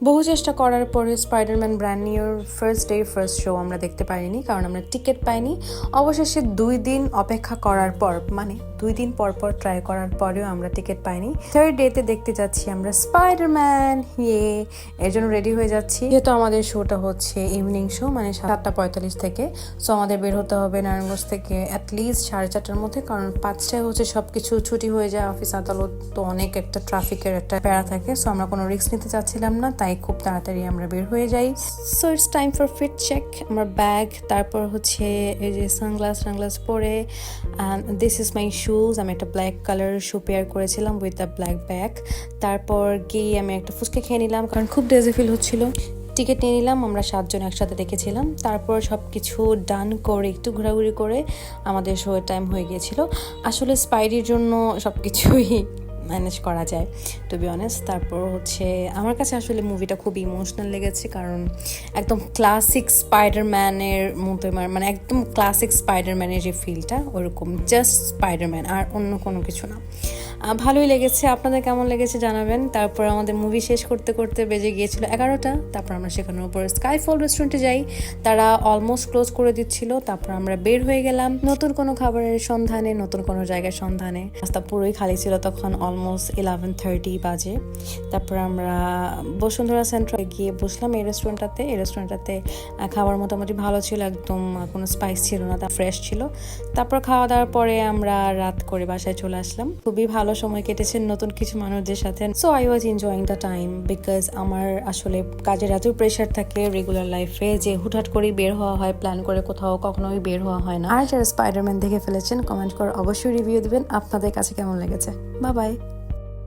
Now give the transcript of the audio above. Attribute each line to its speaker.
Speaker 1: বহু চেষ্টা করার পরে স্পাইডারম্যান ব্র্যান্ড নিউর ফার্স্ট ডে ফার্স্ট শো আমরা দেখতে পারিনি, কারণ আমরা টিকিট পাইনি। অবশেষে 2 দিন অপেক্ষা করার পর, মানে 2 দিন পর পর ট্রাই করার পরেও আমরা টিকিট পাইনি। থার্ড ডেতে দেখতে যাচ্ছি আমরা স্পাইডারম্যান, এর জন্য রেডি হয়ে যাচ্ছি। যেহেতু আমাদের শোটা হচ্ছে ইভিনিং শো, মানে 7:45 থেকে, সো আমাদের বের হতে হবে নারায়ণগঞ্জ থেকে অ্যাটলিস্ট 4:30টার মধ্যে, কারণ 5টায় হচ্ছে সবকিছু ছুটি হয়ে যায়, অফিস আদালত, তো অনেক একটা ট্রাফিকের একটা প্যারা থাকে। সো আমরা কোনো রিস্ক নিতে চাচ্ছিলাম না, তাই খুব তাড়াতাড়ি আমরা বের হয়ে যাই। So it's time for fit check. আমার ব্যাগ, তারপর হচ্ছে এই যে সানগ্লাস পরে, and this is my shoes. আমি একটা ব্ল্যাক কালার শু পেয়ার করেছিলাম উইথ দ্য ব্ল্যাক ব্যাগ। তারপর গিয়ে আমি একটা ফুচকা খেয়ে নিলাম, কারণ খুব ডেজি ফিল হচ্ছিল। টিকিট নিয়ে নিলাম, আমরা 7 জন একসাথে দেখেছিলাম। তারপর সব কিছু ডান করে একটু ঘোরাঘুরি করে আমাদের শোয়ের টাইম হয়ে গিয়েছিল। আসলে স্পাইডির জন্য সব কিছুই ম্যানেজ করা যায়, টু বি অনেস্ট। তারপর হচ্ছে আমার কাছে আসলে মুভিটা খুব ইমোশনাল লেগেছে, কারণ একদম ক্লাসিক স্পাইডারম্যানের মতো, মানে একদম ক্লাসিক স্পাইডারম্যানের যে ফিলটা, ওরকম জাস্ট স্পাইডারম্যান, আর অন্য কোনো কিছু না। ভালোই লেগেছে। আপনাদের কেমন লেগেছে জানাবেন। তারপর আমাদের মুভি শেষ করতে করতে বেজে গিয়েছিল 11টা। তারপর আমরা সেখানের উপর স্কাইফল রেস্টুরেন্টে যাই, তারা অলমোস্ট ক্লোজ করে দিচ্ছিল। তারপর আমরা বের হয়ে গেলাম নতুন কোনো খাবারের সন্ধানে, নতুন কোনো জায়গার সন্ধানে। রাস্তা পুরোই খালি ছিল তখন, অলমোস্ট 11:30 বাজে। তারপর আমরা বসুন্ধরা সেন্ট্রালে গিয়ে বসলাম এই রেস্টুরেন্টটাতে। খাবার মোটামুটি ভালো ছিল, একদম কোনো স্পাইস ছিল না, তা ফ্রেশ ছিল। তারপর খাওয়া দাওয়ার পরে আমরা রাত করে বাসায় চলে আসলাম। খুবই ভালো সময় কেটেছে নতুন কিছু মানুষদের সাথে। So I was enjoying the time, because আমার আসলে কাজের এত প্রেশার থাকে রেগুলার লাইফে যে হুটহাট করে বের হওয়া হয়, প্ল্যান করে কোথাও কখনোই বের হওয়া হয় না। আর যারা স্পাইডারম্যান দেখে ফেলেছেন, কমেন্ট করে অবশ্যই রিভিউ দিবেন আপনাদের কাছে কেমন লেগেছে। Bye bye.